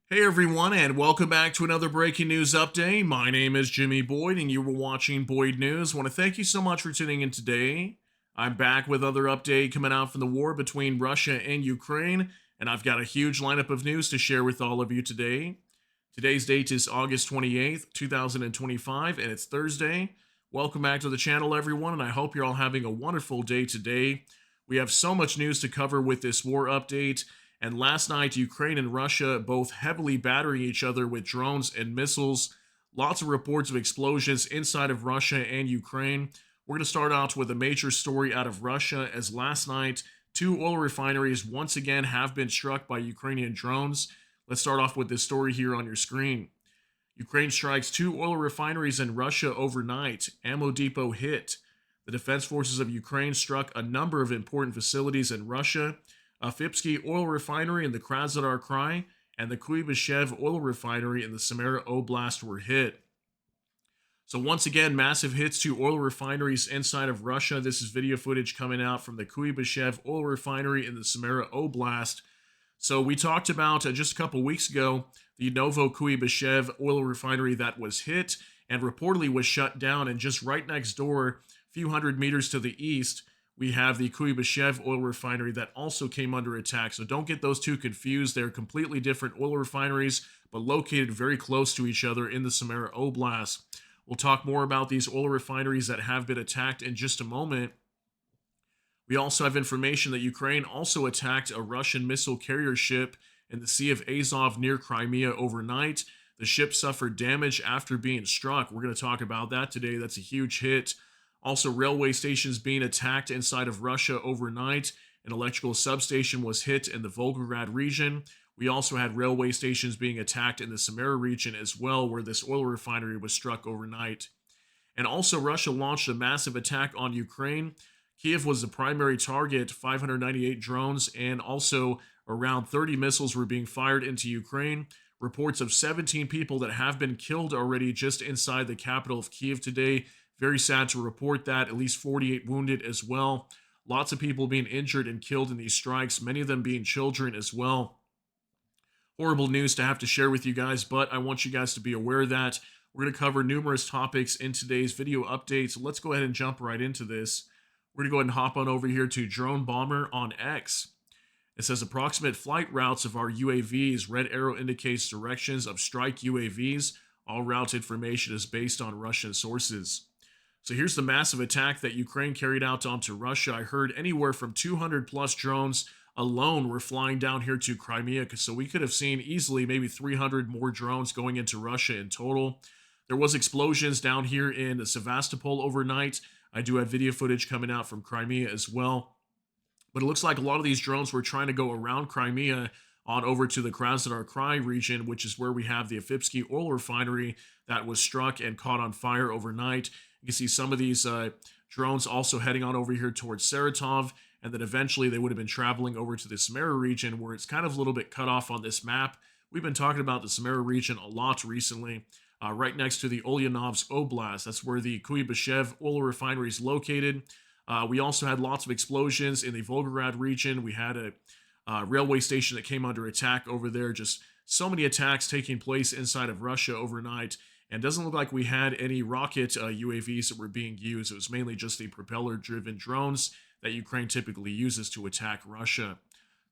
Hey everyone, and welcome back to another breaking news update. My name is Jimmy Boyd, and you were watching Boyd News. I want to thank you so much for tuning in today. I'm back with another update coming out from the war between Russia and Ukraine, and I've got a huge lineup of news to share with all of you today. Today's date is August 28th, 2025, and it's Thursday. Welcome back to the channel, everyone, and I hope you're all having a wonderful day today. We have so much news to cover with this war update. And last night, Ukraine and Russia both heavily battering each other with drones and missiles. Lots of reports of explosions inside of Russia and Ukraine. We're going to start out with a major story out of Russia, as last night, two oil refineries once again have been struck by Ukrainian drones. Let's start off with this story here on your screen. Ukraine strikes two oil refineries in Russia overnight. Ammo depot hit. The defense forces of Ukraine struck a number of important facilities in Russia. A Fipsky oil refinery in the Krasnodar Krai and the Kuibyshev oil refinery in the Samara Oblast were hit. So once again, massive hits to oil refineries inside of Russia. This is video footage coming out from the Kuibyshev oil refinery in the Samara Oblast. So we talked about just a couple weeks ago the Novo-Kuibyshev oil refinery that was hit and reportedly was shut down. And just right next door, a few hundred meters to the east, we have the Kuibyshev oil refinery that also came under attack. So don't get those two confused. They're completely different oil refineries, but located very close to each other in the Samara Oblast. We'll talk more about these oil refineries that have been attacked in just a moment. We also have information that Ukraine also attacked a Russian missile carrier ship in the Sea of Azov near Crimea overnight. The ship suffered damage after being struck. We're going to talk about that today. That's a huge hit. Also, railway stations being attacked inside of Russia overnight. An electrical substation was hit in the Volgograd region. We also had railway stations being attacked in the Samara region as well, where this oil refinery was struck overnight. And also, Russia launched a massive attack on Ukraine. Kiev was the primary target, 598 drones, and also around 30 missiles were being fired into Ukraine. Reports of 17 people that have been killed already just inside the capital of Kiev today. Very sad to report that. At least 48 wounded as well. Lots of people being injured and killed in these strikes, many of them being children as well. Horrible news to have to share with you guys, but I want you guys to be aware that we're going to cover numerous topics in today's video update. So let's go ahead and jump right into this. We're going to go ahead and hop on over here to Drone Bomber on X. It says approximate flight routes of our UAVs. Red arrow indicates directions of strike UAVs. All route information is based on Russian sources. So here's the massive attack that Ukraine carried out onto Russia. I heard anywhere from 200 plus drones alone were flying down here to Crimea. So we could have seen easily maybe 300 more drones going into Russia in total. There was explosions down here in Sevastopol overnight. I do have video footage coming out from Crimea as well. But it looks like a lot of these drones were trying to go around Crimea on over to the Krasnodar Krai region, which is where we have the Fipsky oil refinery that was struck and caught on fire overnight. You can see some of these drones also heading on over here towards Saratov, and then eventually they would have been traveling over to the Samara region, where it's kind of a little bit cut off on this map. We've been talking about the Samara region a lot recently, right next to the Ulyanovsk Oblast. That's where the Kuibyshev oil refinery is located. We also had lots of explosions in the Volgograd region. We had a railway station that came under attack over there. Just so many attacks taking place inside of Russia overnight. And doesn't look like we had any rocket UAVs that were being used. It was mainly just the propeller-driven drones that Ukraine typically uses to attack Russia.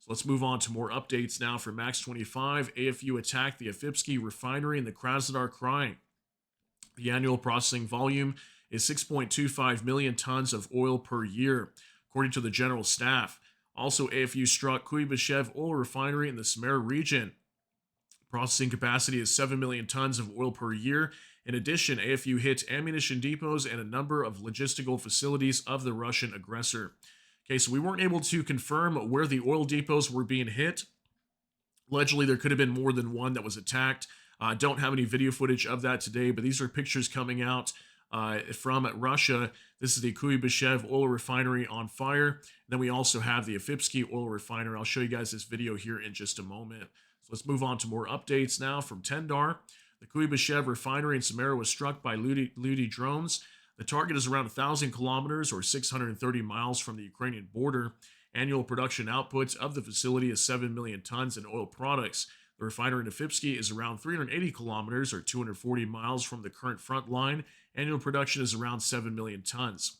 So let's move on to more updates now for Max 25. AFU attacked the Afipsky refinery in the Krasnodar Krai. The annual processing volume is 6.25 million tons of oil per year, according to the general staff. Also, AFU struck Kuibyshev oil refinery in the Samara region. Processing capacity is 7 million tons of oil per year. In addition, AFU hit ammunition depots and a number of logistical facilities of the Russian aggressor. Okay, so we weren't able to confirm where the oil depots were being hit. Allegedly, there could have been more than one that was attacked. Don't have any video footage of that today, but these are pictures coming out from Russia. This is the Kuibyshev oil refinery on fire. Then we also have the Afipsky oil refinery. I'll show you guys this video here in just a moment. So let's move on to more updates now from Tendar. The Kuibyshev refinery in Samara was struck by Ludi drones. The target is around 1,000 kilometers or 630 miles from the Ukrainian border. Annual production output of the facility is 7 million tons in oil products. The refinery in Afipski is around 380 kilometers or 240 miles from the current front line. Annual production is around 7 million tons.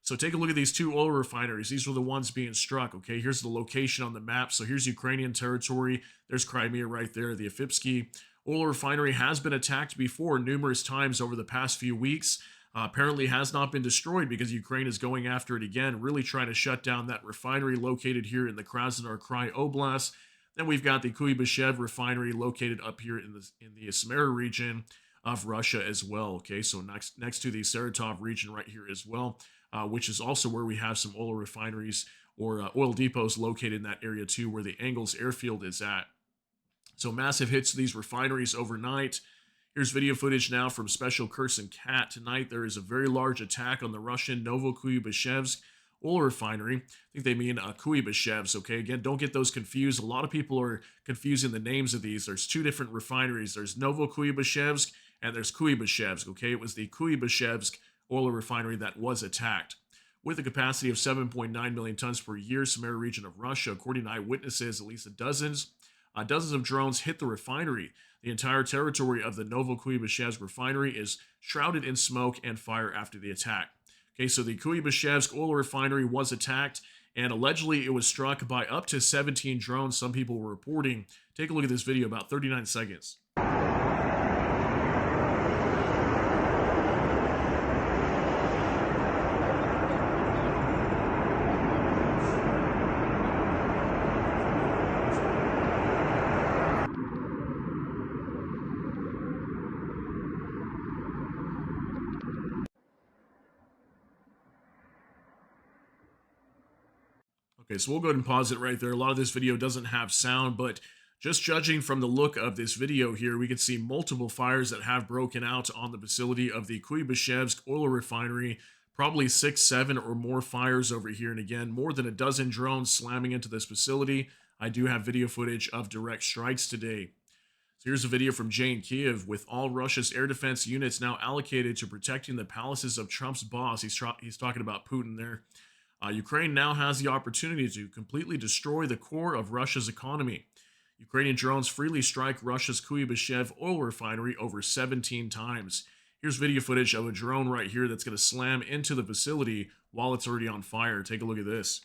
So take a look at these two oil refineries. These were the ones being struck. Okay, here's the location on the map. So here's Ukrainian territory. There's Crimea right there. The Afipski oil refinery has been attacked before numerous times over the past few weeks. Apparently has not been destroyed because Ukraine is going after it again, really trying to shut down that refinery located here in the Krasnodar Krai Oblast. Then we've got the Kuyabyshev refinery located up here in the Samara region of Russia as well. Okay, so next to the Saratov region right here as well, which is also where we have some oil refineries or oil depots located in that area too, where the Engels airfield is at. So massive hits to these refineries overnight. Here's video footage now from Special Kherson Cat. Tonight there is a very large attack on the Russian Novokuyabyshev oil refinery. I think they mean Kuyabyshev, okay? Again, don't get those confused. A lot of people are confusing the names of these. There's two different refineries. There's Novokuyabyshev and there's Kuyabyshev, okay? It was the Kuyabyshev oil refinery that was attacked. With a capacity of 7.9 million tons per year, Samara region of Russia, according to eyewitnesses, at least dozens of drones hit the refinery. The entire territory of the Novokuyabyshev refinery is shrouded in smoke and fire after the attack. Okay, so the Kuyabyshev oil refinery was attacked, and allegedly it was struck by up to 17 drones, some people were reporting. Take a look at this video, about 39 seconds. Okay, so we'll go ahead and pause it right there. A lot of this video doesn't have sound, but just judging from the look of this video here, we can see multiple fires that have broken out on the facility of the Kuyabyshev oil refinery. Probably 6, 7 or more fires over here. And again, more than a dozen drones slamming into this facility. I do have video footage of direct strikes today. So here's a video from Jane Kiev. With all Russia's air defense units now allocated to protecting the palaces of Trump's boss, he's talking about Putin there. Ukraine now has the opportunity to completely destroy the core of Russia's economy. Ukrainian drones freely strike Russia's Kuyabyshev oil refinery over 17 times. Here's video footage of a drone right here that's going to slam into the facility while it's already on fire. Take a look at this.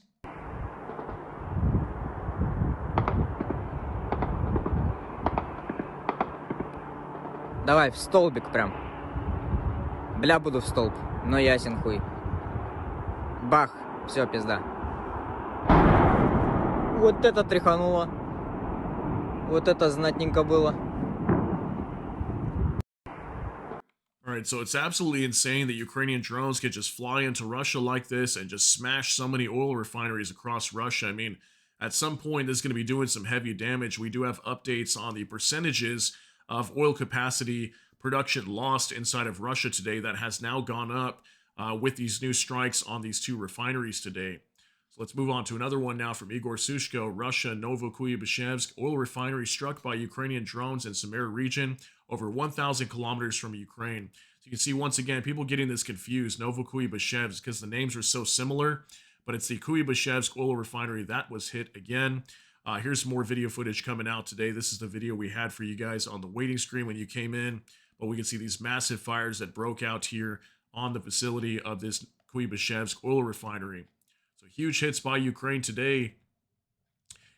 Давай, в столбик прям. Бля, буду в столб, но ясен хуй. Бах, все, пизда. Вот это тряхануло. Вот это знатненько было. All right, so it's absolutely insane that Ukrainian drones could just fly into Russia like this and just smash so many oil refineries across Russia. I mean, at some point, this is going to be doing some heavy damage. We do have updates on the percentages of oil capacity production lost inside of Russia today that has now gone up with these new strikes on these two refineries today. So let's move on to another one now from Igor Sushko. Russia, Novokuyabyshev oil refinery struck by Ukrainian drones in Samara region over 1,000 kilometers from Ukraine. So you can see once again, people getting this confused, Novokuyabyshev, because the names are so similar, but it's the Kuyabyshev oil refinery that was hit again. Here's more video footage coming out today. This is the video we had for you guys on the waiting screen when you came in, but we can see these massive fires that broke out here on the facility of this Kuyabyshev oil refinery. So huge hits by Ukraine today.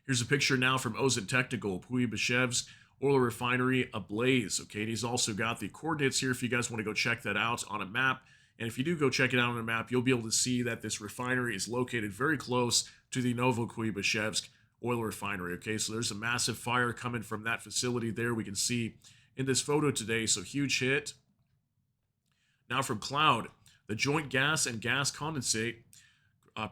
Here's a picture now from Ozit Technical, Kuyabyshev oil refinery ablaze. Okay, and he's also got the coordinates here if you guys want to go check that out on a map. And if you do go check it out on a map, you'll be able to see that this refinery is located very close to the Novokuyabyshev oil refinery. Okay, so there's a massive fire coming from that facility there. We can see in this photo today, so huge hit. Now from Cloud, the joint gas and gas condensate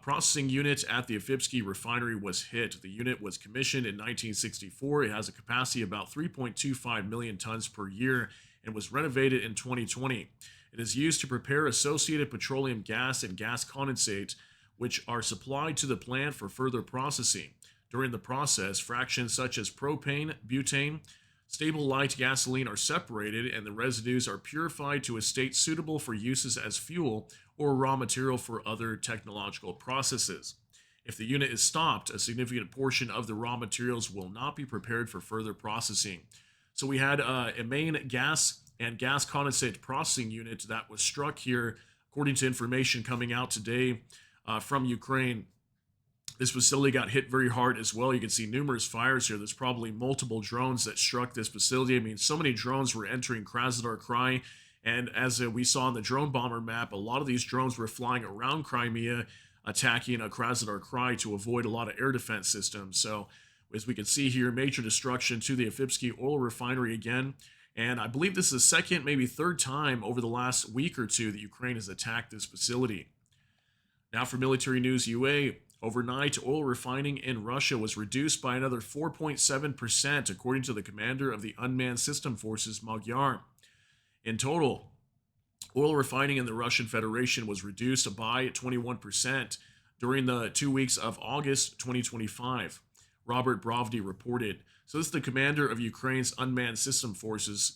processing unit at the Afipski refinery was hit. The unit was commissioned in 1964. It has a capacity of about 3.25 million tons per year and was renovated in 2020. It is used to prepare associated petroleum gas and gas condensate, which are supplied to the plant for further processing. During the process, fractions such as propane, butane, stable light gasoline are separated and the residues are purified to a state suitable for uses as fuel or raw material for other technological processes. If the unit is stopped, a significant portion of the raw materials will not be prepared for further processing. So we had a main gas and gas condensate processing unit that was struck here, according to information coming out today from Ukraine. This facility got hit very hard as well. You can see numerous fires here. There's probably multiple drones that struck this facility. I mean, so many drones were entering Krasnodar Krai. And as we saw on the drone bomber map, a lot of these drones were flying around Crimea, attacking Krasnodar Krai to avoid a lot of air defense systems. So, as we can see here, major destruction to the Afipsky oil refinery again. And I believe this is the second, maybe third time over the last week or two that Ukraine has attacked this facility. Now for military news UA. Overnight, oil refining in Russia was reduced by another 4.7%, according to the commander of the Unmanned System Forces, Magyar. In total, oil refining in the Russian Federation was reduced by 21% during the 2 weeks of August 2025, Robert Brovdy reported. So this is the commander of Ukraine's Unmanned System Forces.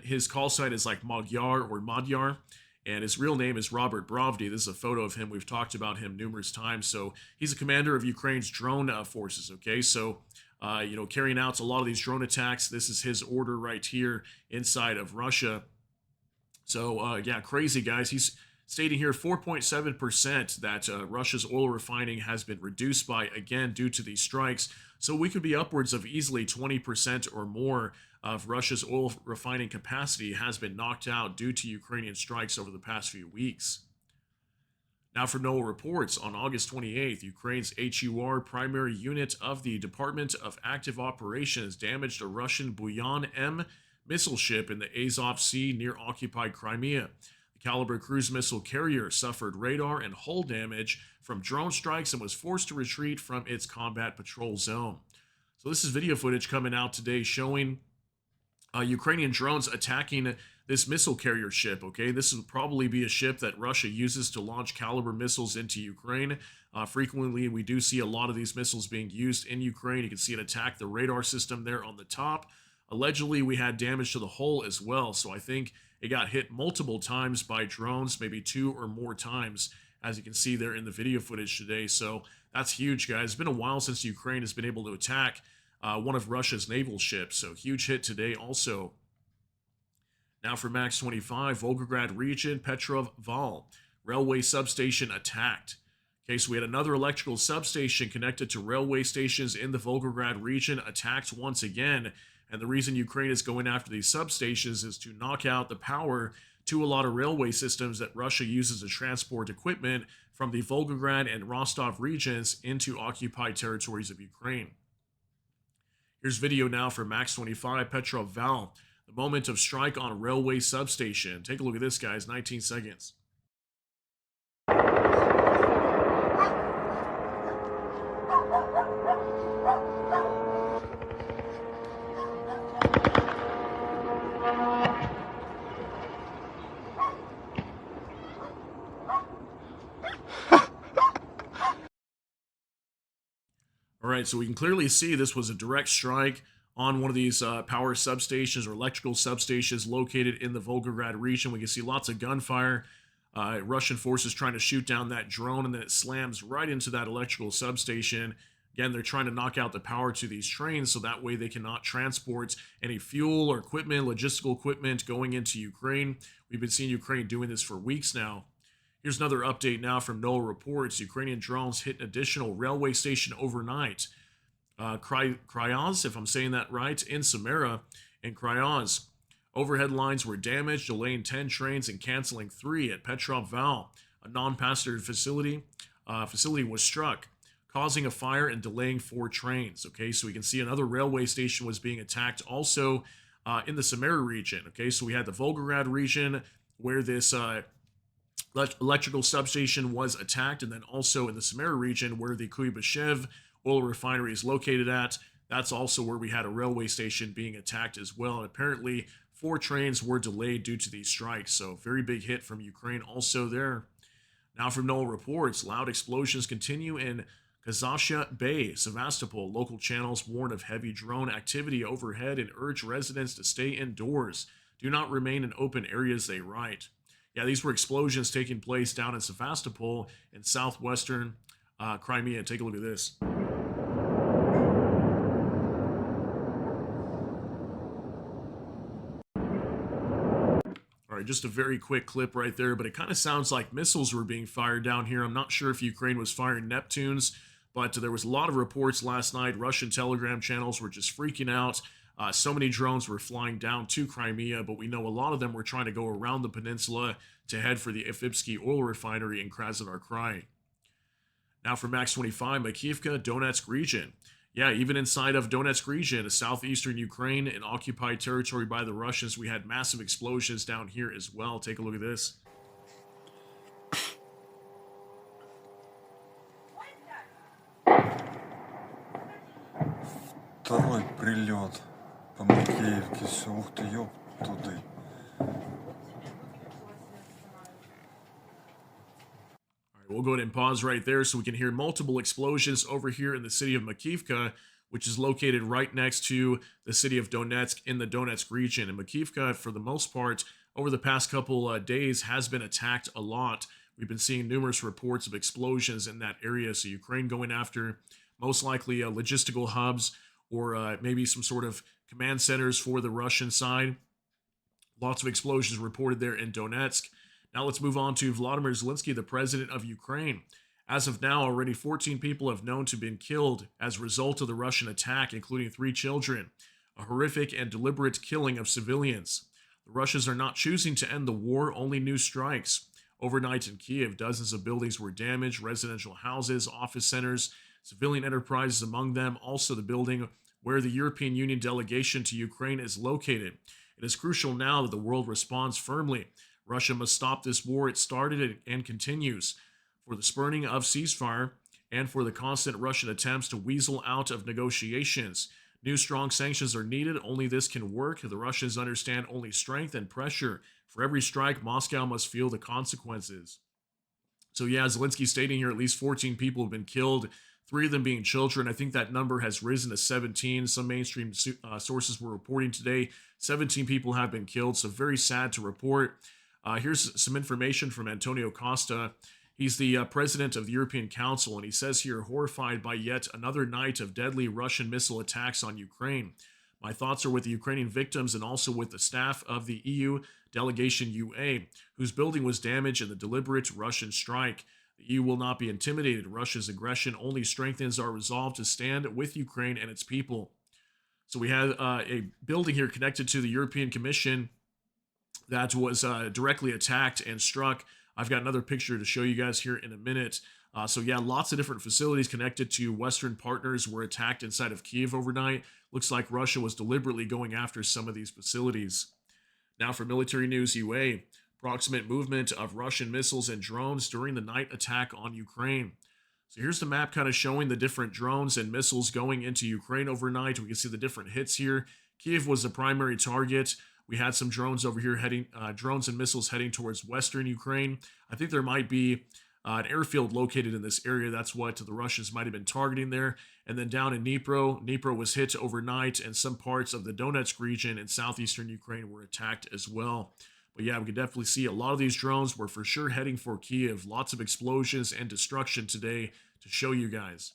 His call sign is like Magyar or Madhyar, and his real name is Robert Brovdy. This is a photo of him. We've talked about him numerous times. So he's a commander of Ukraine's drone forces. Okay, so carrying out a lot of these drone attacks. This is his order right here inside of Russia. So yeah, crazy guys. He's stating here 4.7% that Russia's oil refining has been reduced by, again, due to these strikes. So we could be upwards of easily 20% or more of Russia's oil refining capacity has been knocked out due to Ukrainian strikes over the past few weeks. Now for NOAA reports, on August 28th, Ukraine's HUR primary unit of the Department of Active Operations damaged a Russian Buyan M missile ship in the Azov Sea near occupied Crimea. The Caliber cruise missile carrier suffered radar and hull damage from drone strikes and was forced to retreat from its combat patrol zone. So this is video footage coming out today showing Ukrainian drones attacking this missile carrier ship. Okay, this would probably be a ship that Russia uses to launch Caliber missiles into Ukraine. Frequently, we do see a lot of these missiles being used in Ukraine. You can see it attack the radar system there on the top. Allegedly, we had damage to the hull as well. So I think it got hit multiple times by drones, maybe 2 or more times, as you can see there in the video footage today. So that's huge, guys. It's been a while since Ukraine has been able to attack one of Russia's naval ships. So huge hit today also. Now for Max 25, Volgograd region, Petrov Val, railway substation attacked. Okay, so we had another electrical substation connected to railway stations in the Volgograd region attacked once again. And the reason Ukraine is going after these substations is to knock out the power to a lot of railway systems that Russia uses to transport equipment from the Volgograd and Rostov regions into occupied territories of Ukraine. Here's video now for Max 25, Petrov Val, the moment of strike on a railway substation. Take a look at this, guys, 19 seconds. All right, so we can clearly see this was a direct strike on one of these power substations or electrical substations located in the Volgograd region. We can see lots of gunfire. Russian forces trying to shoot down that drone, and then it slams right into that electrical substation. Again, they're trying to knock out the power to these trains so that way they cannot transport any fuel or equipment, logistical equipment going into Ukraine. We've been seeing Ukraine doing this for weeks now. Here's another update now from NOAA reports. Ukrainian drones hit an additional railway station overnight. Kryaz, if I'm saying that right, in Samara and Kryaz. Overhead lines were damaged, delaying 10 trains and canceling 3 at Petrov Val. A non-passenger facility was struck, causing a fire and delaying 4 trains. Okay, so we can see another railway station was being attacked also in the Samara region. Okay, so we had the Volgograd region where this electrical substation was attacked, and then also in the Samara region where the Kuibyshev oil refinery is located at. That's also where we had a railway station being attacked as well. And apparently 4 trains were delayed due to these strikes. So very big hit from Ukraine also there. Now from NOAA reports, loud explosions continue in Kazasha Bay, Sevastopol. Local channels warn of heavy drone activity overhead and urge residents to stay indoors. Do not remain in open areas, they write. Yeah, these were explosions taking place down in Sevastopol in southwestern Crimea. Take a look at this. All right, just a very quick clip right there, but it kind of sounds like missiles were being fired down here. I'm not sure if Ukraine was firing Neptunes, but there was a lot of reports last night. Russian Telegram channels were just freaking out. So many drones were flying down to Crimea, but we know a lot of them were trying to go around the peninsula to head for the Ifipsky oil refinery in Krasnodar Krai. Now for Max 25, Makivka, Donetsk region. Yeah, even inside of Donetsk region, southeastern Ukraine, and occupied territory by the Russians, we had massive explosions down here as well. Take a look at this. Второй прилет по Макеевке. Все, ух ты, ёб туды. We'll go ahead and pause right there so we can hear multiple explosions over here in the city of Makivka, which is located right next to the city of Donetsk in the Donetsk region. And Makivka, for the most part, over the past couple days, has been attacked a lot. We've been seeing numerous reports of explosions in that area. So Ukraine going after most likely logistical hubs or maybe some sort of command centers for the Russian side. Lots of explosions reported there in Donetsk. Now let's move on to Volodymyr Zelensky, the president of Ukraine. As of now, already 14 people have known to have been killed as a result of the Russian attack, including 3 children. A horrific and deliberate killing of civilians. The Russians are not choosing to end the war, only new strikes. Overnight in Kiev, dozens of buildings were damaged, residential houses, office centers, civilian enterprises among them, also the building where the European Union delegation to Ukraine is located. It is crucial now that the world responds firmly. Russia must stop this war. It started and continues. For the spurning of ceasefire and for the constant Russian attempts to weasel out of negotiations. New strong sanctions are needed. Only this can work. The Russians understand only strength and pressure. For every strike, Moscow must feel the consequences. So yeah, Zelensky stating here at least 14 people have been killed, 3 of them being children. I think that number has risen to 17. Some mainstream sources were reporting today 17 people have been killed, so very sad to report. Here's some information from Antonio Costa. He's the president of the European Council, and he says here, horrified by yet another night of deadly Russian missile attacks on Ukraine. My thoughts are with the Ukrainian victims and also with the staff of the EU delegation UA, whose building was damaged in the deliberate Russian strike. The EU will not be intimidated. Russia's aggression only strengthens our resolve to stand with Ukraine and its people. So we have a building here connected to the European Commission that was directly attacked and struck. I've got another picture to show you guys here in a minute. So yeah, lots of different facilities connected to Western partners were attacked inside of Kiev overnight. Looks like Russia was deliberately going after some of these facilities. Now for military news UA, approximate movement of Russian missiles and drones during the night attack on Ukraine. So here's the map kind of showing the different drones and missiles going into Ukraine overnight. We can see the different hits here. Kiev was the primary target. We had some drones over here drones and missiles heading towards western Ukraine. I think there might be an airfield located in this area. That's what the Russians might have been targeting there. And then down in Dnipro was hit overnight, and some parts of the Donetsk region in southeastern Ukraine were attacked as well. But yeah, we can definitely see a lot of these drones were for sure heading for Kiev. Lots of explosions and destruction today to show you guys.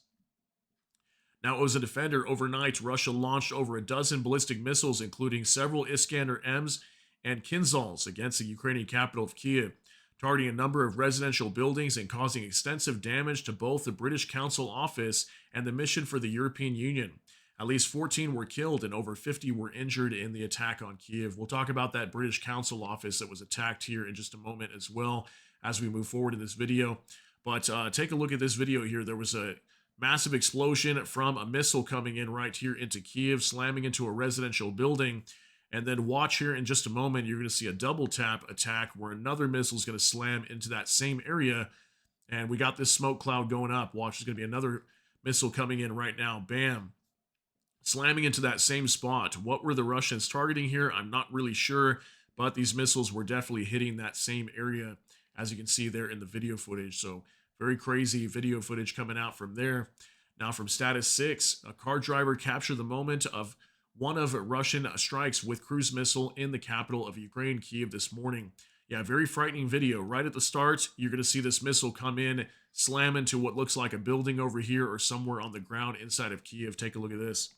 Now, as a defender, overnight, Russia launched over a dozen ballistic missiles, including several Iskander-Ms and Kinzhals, against the Ukrainian capital of Kiev, targeting a number of residential buildings and causing extensive damage to both the British Council office and the mission for the European Union. At least 14 were killed and over 50 were injured in the attack on Kiev. We'll talk about that British Council office that was attacked here in just a moment as well as we move forward in this video. But take a look at this video here. There was a massive explosion from a missile coming in right here into Kiev, slamming into a residential building. And then watch here in just a moment, you're going to see a double tap attack where another missile is going to slam into that same area. And we got this smoke cloud going up. Watch, there's going to be another missile coming in right now. Bam. Slamming into that same spot. What were the Russians targeting here? I'm not really sure, but these missiles were definitely hitting that same area, as you can see there in the video footage. So very crazy video footage coming out from there. Now from status 6, a car driver captured the moment of one of Russian strikes with cruise missile in the capital of Ukraine, Kiev, this morning. Yeah, very frightening video. Right at the start, you're going to see this missile come in, slam into what looks like a building over here or somewhere on the ground inside of Kiev. Take a look at this.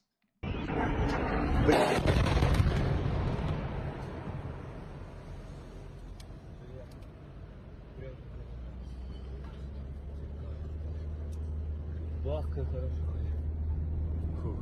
Бах, как хорошо. Фух.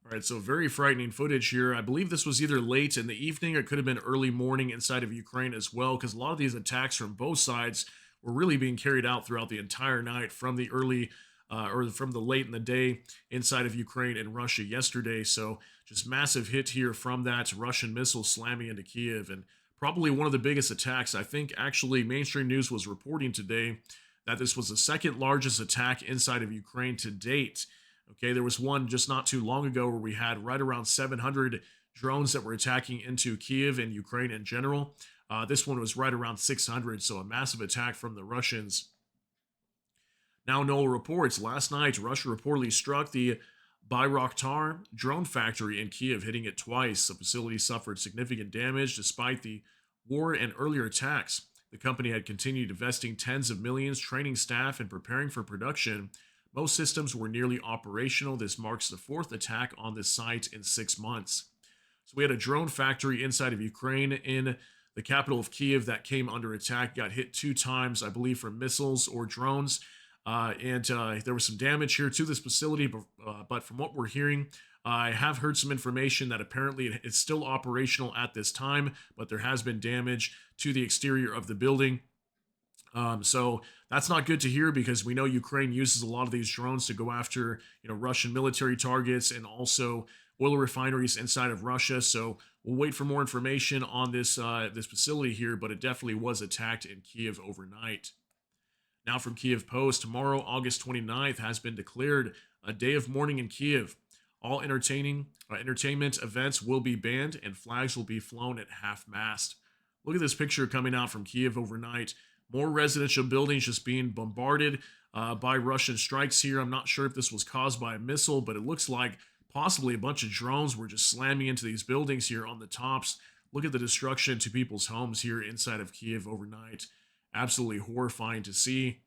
All right, so very frightening footage here. I believe this was either late in the evening or it could have been early morning inside of Ukraine as well, because a lot of these attacks from both sides were really being carried out throughout the entire night from the early or from the late in the day inside of Ukraine and Russia yesterday. So just massive hit here from that Russian missile slamming into Kiev, and probably one of the biggest attacks. I think actually mainstream news was reporting today that this was the second largest attack inside of Ukraine to date. Okay, there was one just not too long ago where we had right around 700 drones that were attacking into Kiev and Ukraine in general. This one was right around 600, so a massive attack from the Russians. Now, Noel reports last night Russia reportedly struck the Bayraktar drone factory in Kiev, hitting it twice. The facility suffered significant damage despite the war and earlier attacks. The company had continued investing tens of millions, training staff, and preparing for production. Most systems were nearly operational. This marks the fourth attack on this site in 6 months. So we had a drone factory inside of Ukraine in the capital of Kiev that came under attack, got hit 2 times, I believe, from missiles or drones. And there was some damage here to this facility, but from what we're hearing, I have heard some information that apparently it's still operational at this time, but there has been damage to the exterior of the building. So that's not good to hear, because we know Ukraine uses a lot of these drones to go after, Russian military targets and also oil refineries inside of Russia. So we'll wait for more information on this facility here, but it definitely was attacked in Kiev overnight. Now from Kiev Post, tomorrow, August 29th, has been declared a day of mourning in Kiev. All entertainment events will be banned and flags will be flown at half-mast. Look at this picture coming out from Kiev overnight. More residential buildings just being bombarded by Russian strikes here. I'm not sure if this was caused by a missile, but it looks like possibly a bunch of drones were just slamming into these buildings here on the tops. Look at the destruction to people's homes here inside of Kiev overnight. Absolutely horrifying to see.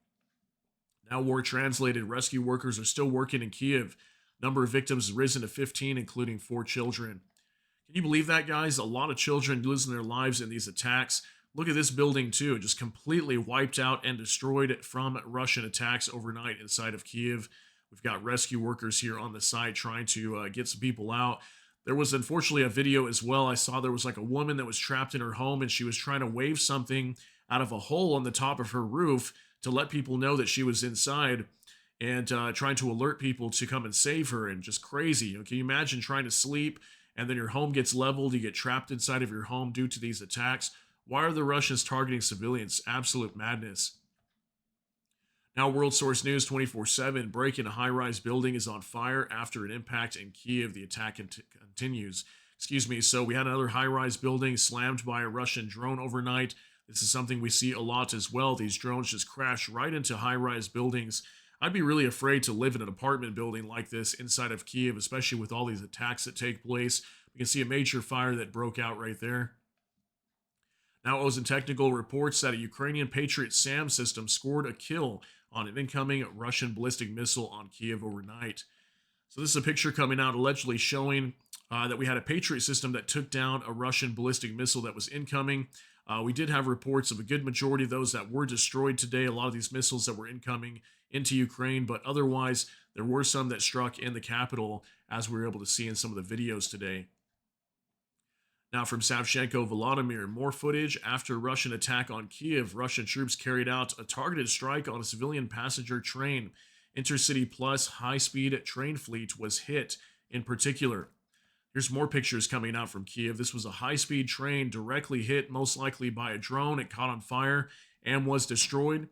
Now, war translated, rescue workers are still working in Kiev. Number of victims has risen to 15, including 4 children. Can you believe that, guys? A lot of children losing their lives in these attacks. Look at this building, too, just completely wiped out and destroyed from Russian attacks overnight inside of Kiev. We've got rescue workers here on the site trying to get some people out. There was unfortunately a video as well. I saw there was like a woman that was trapped in her home, and she was trying to wave something out of a hole on the top of her roof to let people know that she was inside, and trying to alert people to come and save her. And just crazy. Can you imagine trying to sleep and then your home gets leveled, you get trapped inside of your home due to these attacks? Why are the Russians targeting civilians? Absolute madness. Now, World Source News 24/7, break in a high-rise building is on fire after an impact in Kiev. The attack continues. So we had another high-rise building slammed by a Russian drone overnight. This is something we see a lot as well. These drones just crash right into high-rise buildings. I'd be really afraid to live in an apartment building like this inside of Kiev, especially with all these attacks that take place. We can see a major fire that broke out right there. Now, Ozen Technical reports that a Ukrainian Patriot SAM system scored a kill on an incoming Russian ballistic missile on Kiev overnight. So this is a picture coming out allegedly showing that we had a Patriot system that took down a Russian ballistic missile that was incoming. We did have reports of a good majority of those that were destroyed today, a lot of these missiles that were incoming into Ukraine, but otherwise there were some that struck in the capital, as we were able to see in some of the videos today. Now from Savchenko Volodymyr, more footage after Russian attack on Kiev. Russian troops carried out a targeted strike on a civilian passenger train. Intercity Plus high-speed train fleet was hit in particular. Here's more pictures coming out from Kiev. This was a high-speed train directly hit, most likely by a drone. It caught on fire and was destroyed.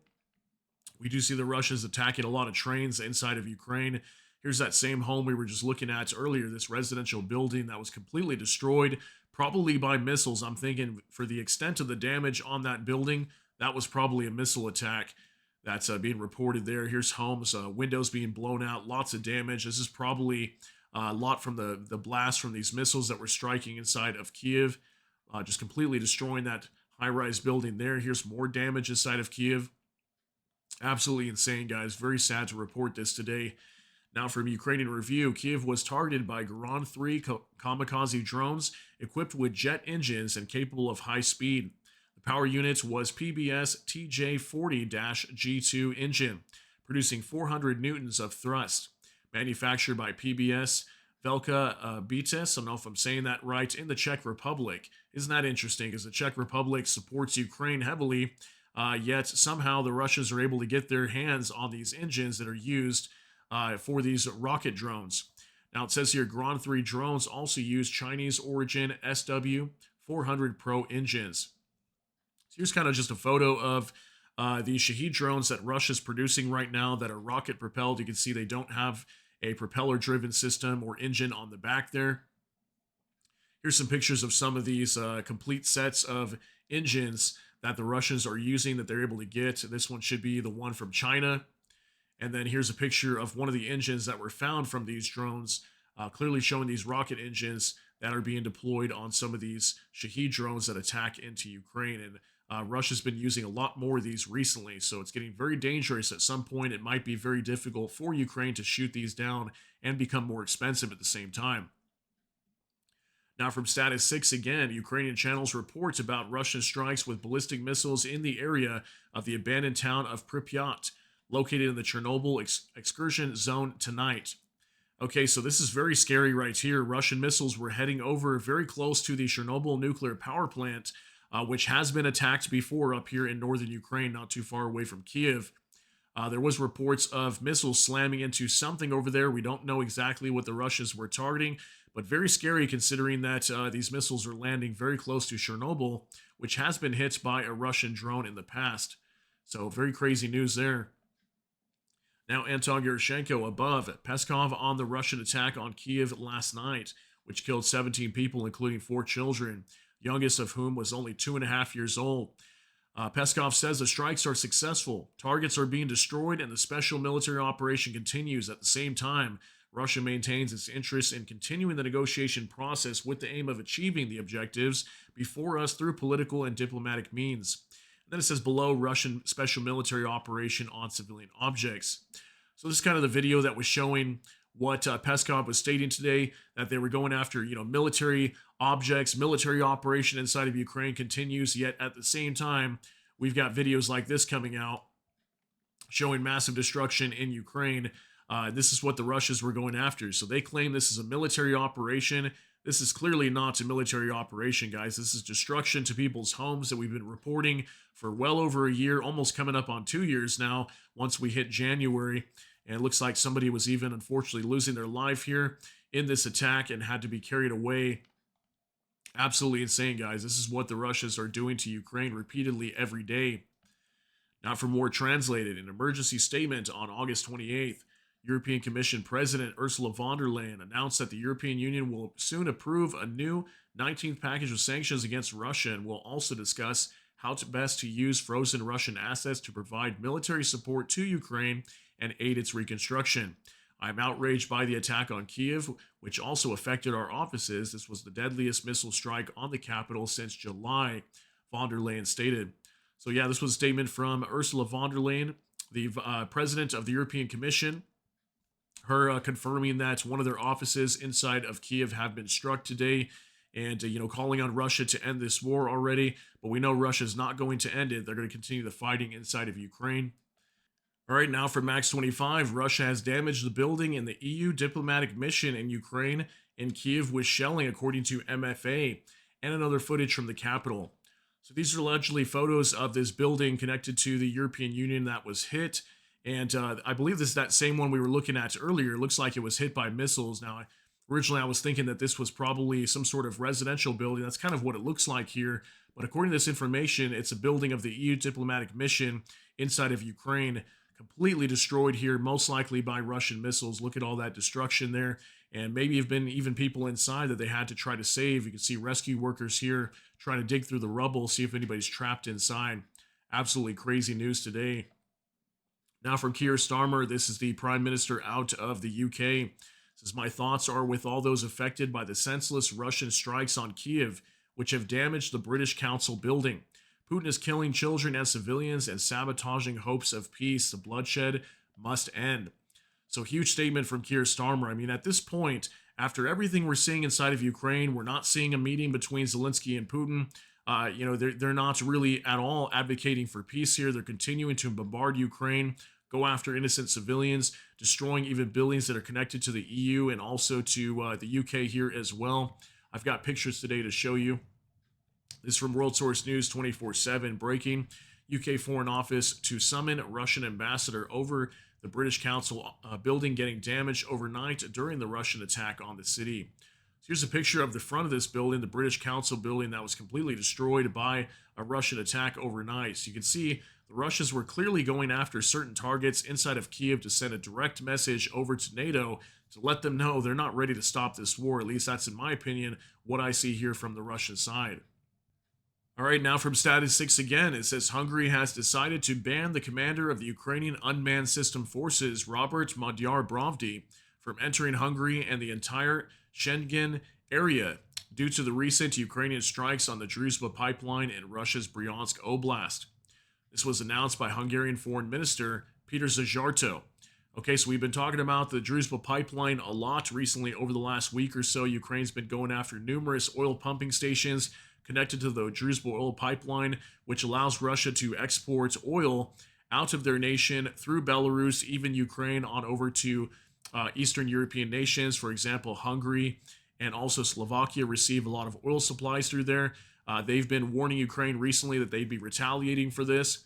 We do see the Russians attacking a lot of trains inside of Ukraine. Here's that same home we were just looking at earlier, this residential building that was completely destroyed, probably by missiles. I'm thinking for the extent of the damage on that building, that was probably a missile attack that's being reported there. Here's homes, windows being blown out, lots of damage. This is probably A lot from the blast from these missiles that were striking inside of Kiev, just completely destroying that high-rise building there. Here's more damage inside of Kiev. Absolutely insane, guys. Very sad to report this today. Now, from Ukrainian Review, Kiev was targeted by Garan 3 kamikaze drones equipped with jet engines and capable of high speed. The power unit was PBS TJ40 G2 engine, producing 400 newtons of thrust. Manufactured by PBS Velka Bites, I don't know if I'm saying that right, in the Czech Republic. Isn't that interesting? Because the Czech Republic supports Ukraine heavily, yet somehow the Russians are able to get their hands on these engines that are used for these rocket drones. Now it says here Gran 3 drones also use Chinese origin SW 400 Pro engines. So here's kind of just a photo of these Shahed drones that Russia's producing right now that are rocket propelled. You can see they don't have a propeller driven system or engine on the back there. Here's some pictures of some of these complete sets of engines that the Russians are using that they're able to get. This one should be the one from China. And then here's a picture of one of the engines that were found from these drones, clearly showing these rocket engines that are being deployed on some of these Shahed drones that attack into Ukraine. And Russia's been using a lot more of these recently, so it's getting very dangerous. At some point, it might be very difficult for Ukraine to shoot these down and become more expensive at the same time. Now, from Status 6 again, Ukrainian channels report about Russian strikes with ballistic missiles in the area of the abandoned town of Pripyat, located in the Chernobyl excursion zone tonight. Okay, so this is very scary right here. Russian missiles were heading over very close to the Chernobyl nuclear power plant, which has been attacked before up here in northern Ukraine, not too far away from Kiev. There was reports of missiles slamming into something over there. We don't know exactly what the Russians were targeting, but very scary considering that these missiles are landing very close to Chernobyl, which has been hit by a Russian drone in the past. So very crazy news there. Now, Anton Yeroshenko above. Peskov on the Russian attack on Kiev last night, which killed 17 people, including 4 children, youngest of whom was only 2.5 years old. Peskov says the strikes are successful. Targets are being destroyed, and the special military operation continues. At the same time, Russia maintains its interest in continuing the negotiation process with the aim of achieving the objectives before us through political and diplomatic means. Then it says below, Russian special military operation on civilian objects. So this is kind of the video that was showing what Peskov was stating today, that they were going after, military objects. Military operation inside of Ukraine continues, yet at the same time, we've got videos like this coming out showing massive destruction in Ukraine. This is what the Russians were going after. So they claim this is a military operation. This is clearly not a military operation, guys. This is destruction to people's homes that we've been reporting for well over a year, almost coming up on 2 years now, once we hit January. And it looks like somebody was even, unfortunately, losing their life here in this attack and had to be carried away. Absolutely insane, guys. This is what the Russians are doing to Ukraine repeatedly every day. Now, for more translated, an emergency statement on August 28th. European Commission President Ursula von der Leyen announced that the European Union will soon approve a new 19th package of sanctions against Russia and will also discuss how to best to use frozen Russian assets to provide military support to Ukraine and aid its reconstruction. I'm outraged by the attack on Kiev, which also affected our offices. This was the deadliest missile strike on the capital since July, von der Leyen stated. So yeah, this was a statement from Ursula von der Leyen, the president of the European Commission. Her confirming that one of their offices inside of Kiev have been struck today and, calling on Russia to end this war already. But we know Russia's not going to end it. They're going to continue the fighting inside of Ukraine. All right, now for Max 25, Russia has damaged the building in the EU diplomatic mission in Ukraine in Kiev with shelling, according to MFA, and another footage from the capital. So these are allegedly photos of this building connected to the European Union that was hit. And I believe this is that same one we were looking at earlier. It looks like it was hit by missiles. Now, originally I was thinking that this was probably some sort of residential building. That's kind of what it looks like here. But according to this information, it's a building of the EU diplomatic mission inside of Ukraine, completely destroyed here, most likely by Russian missiles. Look at all that destruction there. And maybe have been even people inside that they had to try to save. You can see rescue workers here trying to dig through the rubble, see if anybody's trapped inside. Absolutely crazy news today. Now from Keir Starmer, this is the Prime Minister out of the UK. Says, my thoughts are with all those affected by the senseless Russian strikes on Kiev, which have damaged the British Council building. Putin is killing children and civilians and sabotaging hopes of peace. The bloodshed must end. So, huge statement from Keir Starmer. I mean, at this point, after everything we're seeing inside of Ukraine, we're not seeing a meeting between Zelensky and Putin. They're not really at all advocating for peace here. They're continuing to bombard Ukraine, go after innocent civilians, destroying even buildings that are connected to the EU and also to the UK here as well. I've got pictures today to show you. This is from World Source News 24/7. Breaking: UK Foreign Office to summon Russian ambassador over the British Council building getting damaged overnight during the Russian attack on the city. So here's a picture of the front of this building, the British Council building that was completely destroyed by a Russian attack overnight. So you can see the Russians were clearly going after certain targets inside of Kiev to send a direct message over to NATO to let them know they're not ready to stop this war. At least that's, in my opinion, what I see here from the Russian side. All right, now from Status 6 again, it says Hungary has decided to ban the commander of the Ukrainian Unmanned System Forces, Robert Magyar Brovdi, from entering Hungary and the entire Schengen area due to the recent Ukrainian strikes on the Druzhba pipeline in Russia's Bryansk Oblast. This was announced by Hungarian Foreign Minister Peter Szijjártó. Okay, so we've been talking about the Druzhba pipeline a lot recently over the last week or so. Ukraine's been going after numerous oil pumping stations connected to the Druzhba oil pipeline, which allows Russia to export oil out of their nation through Belarus, even Ukraine, on over to Eastern European nations. For example, Hungary and also Slovakia receive a lot of oil supplies through there. They've been warning Ukraine recently that they'd be retaliating for this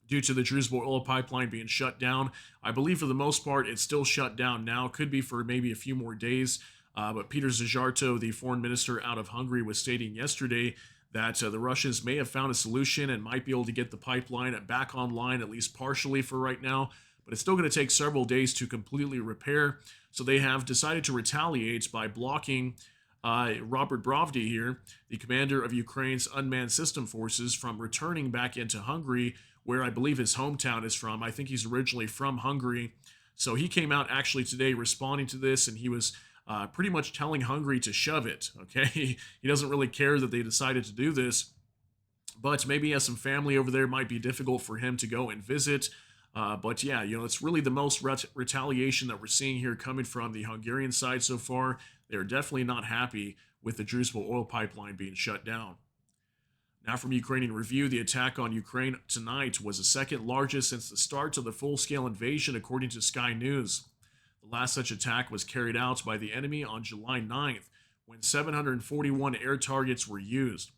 due to the Druzhba oil pipeline being shut down. I believe for the most part it's still shut down now. Could be for maybe a few more days. But Peter Szijjártó, the foreign minister out of Hungary, was stating yesterday that the Russians may have found a solution and might be able to get the pipeline back online, at least partially for right now. But it's still going to take several days to completely repair. So they have decided to retaliate by blocking Robert Brovdi here, the commander of Ukraine's unmanned system forces, from returning back into Hungary, where I believe his hometown is from. I think he's originally from Hungary. So he came out actually today responding to this, and he was pretty much telling Hungary to shove it, okay? He doesn't really care that they decided to do this, but maybe he has some family over there. It might be difficult for him to go and visit. But yeah, it's really the most retaliation that we're seeing here coming from the Hungarian side so far. They're definitely not happy with the Druzhba oil pipeline being shut down. Now from Ukrainian Review, the attack on Ukraine tonight was the second largest since the start of the full-scale invasion, according to Sky News. The last such attack was carried out by the enemy on July 9th, when 741 air targets were used.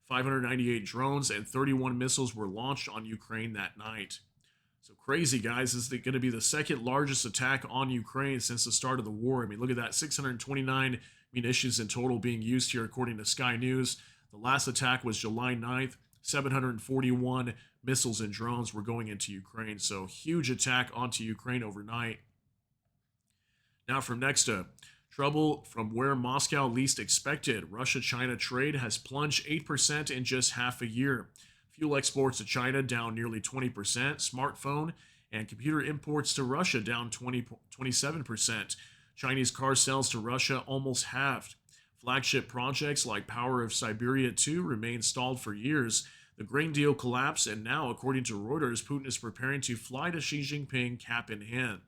598 drones and 31 missiles were launched on Ukraine that night. So crazy, guys. This is going to be the second largest attack on Ukraine since the start of the war. I mean, look at that. 629 munitions in total being used here, according to Sky News. The last attack was July 9th. 741 missiles and drones were going into Ukraine. So huge attack onto Ukraine overnight. Now from next up, trouble from where Moscow least expected. Russia-China trade has plunged 8% in just half a year. Fuel exports to China down nearly 20%. Smartphone and computer imports to Russia down 27%. Chinese car sales to Russia almost halved. Flagship projects like Power of Siberia 2 remain stalled for years. The grain deal collapsed, and now, according to Reuters, Putin is preparing to fly to Xi Jinping cap in hand.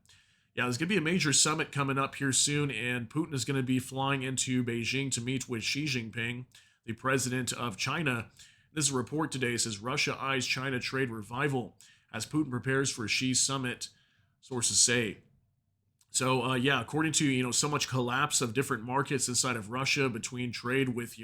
Yeah, there's going to be a major summit coming up here soon, and Putin is going to be flying into Beijing to meet with Xi Jinping, the president of China. This report today says Russia eyes China trade revival as Putin prepares for Xi's summit, sources say. So, according to, so much collapse of different markets inside of Russia between trade with,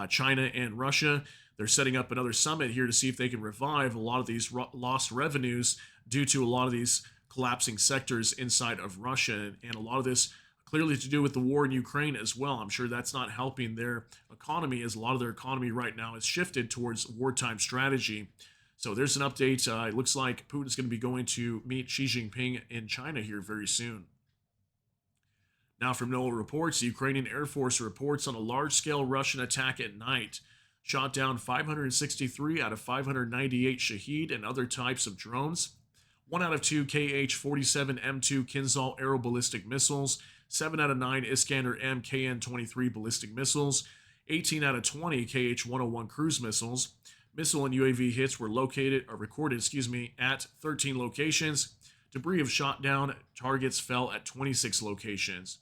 China and Russia, they're setting up another summit here to see if they can revive a lot of these lost revenues due to a lot of these collapsing sectors inside of Russia, and a lot of this clearly to do with the war in Ukraine as well. I'm sure that's not helping their economy, as a lot of their economy right now is shifted towards wartime strategy. So there's an update. It looks like Putin's going to be going to meet Xi Jinping in China here very soon. Now from NOAA reports, the Ukrainian Air Force reports on a large-scale Russian attack at night. Shot down 563 out of 598 Shahed and other types of drones. 1 out of 2 KH-47M2 Kinzhal aeroballistic missiles, 7 out of 9 Iskander-M KN-23 ballistic missiles, 18 out of 20 KH-101 cruise missiles. Missile and UAV hits were recorded at 13 locations. Debris of shot down targets fell at 26 locations.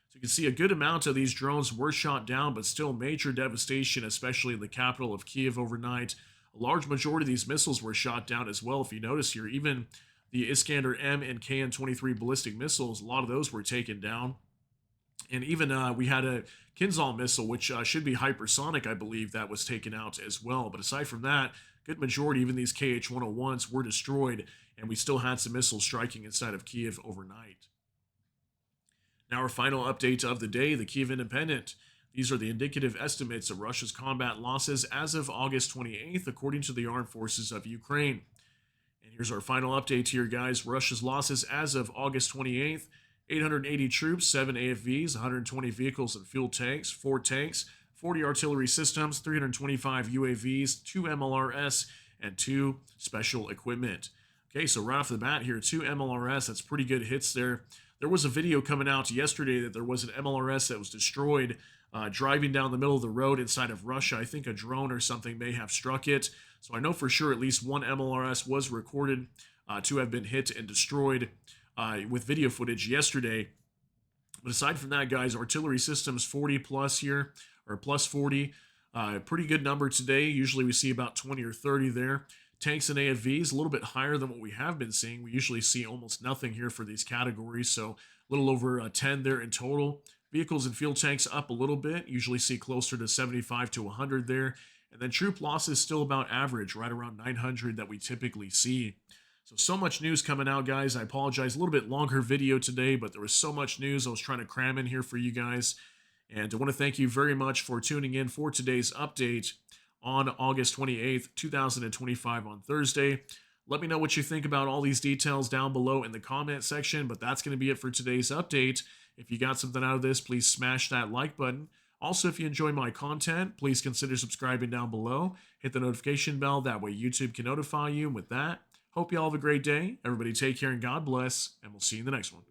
So you can see a good amount of these drones were shot down, but still major devastation, especially in the capital of Kiev overnight. A large majority of these missiles were shot down as well. If you notice here, even the Iskander-M and KN-23 ballistic missiles, a lot of those were taken down. And even we had a Kinzhal missile, which should be hypersonic, I believe, that was taken out as well. But aside from that, good majority, even these KH-101s, were destroyed, and we still had some missiles striking inside of Kiev overnight. Now our final update of the day, the Kiev Independent. These are the indicative estimates of Russia's combat losses as of August 28th, according to the Armed Forces of Ukraine. And here's our final update here, guys. Russia's losses as of August 28th, 880 troops, 7 AFVs, 120 vehicles and fuel tanks, 4 tanks, 40 artillery systems, 325 UAVs, 2 MLRS, and 2 special equipment. Okay, so right off the bat here, 2 MLRS, that's pretty good hits there. There was a video coming out yesterday that there was an MLRS that was destroyed driving down the middle of the road inside of Russia. I think a drone or something may have struck it. So I know for sure at least one MLRS was recorded to have been hit and destroyed with video footage yesterday. But aside from that, guys, artillery systems 40 plus here, or plus 40. Pretty good number today. Usually we see about 20 or 30 there. Tanks and AFVs, a little bit higher than what we have been seeing. We usually see almost nothing here for these categories, so a little over 10 there in total. Vehicles and fuel tanks up a little bit. Usually see closer to 75 to 100 there. And then troop losses still about average, right around 900 that we typically see. So much news coming out, guys. I apologize, a little bit longer video today, but there was so much news I was trying to cram in here for you guys. And I want to thank you very much for tuning in for today's update on August 28th, 2025 on Thursday. Let me know what you think about all these details down below in the comment section, but that's going to be it for today's update. If you got something out of this, please smash that like button. Also, if you enjoy my content, please consider subscribing down below. Hit the notification bell, that way YouTube can notify you. And with that, hope you all have a great day. Everybody take care and God bless, and we'll see you in the next one.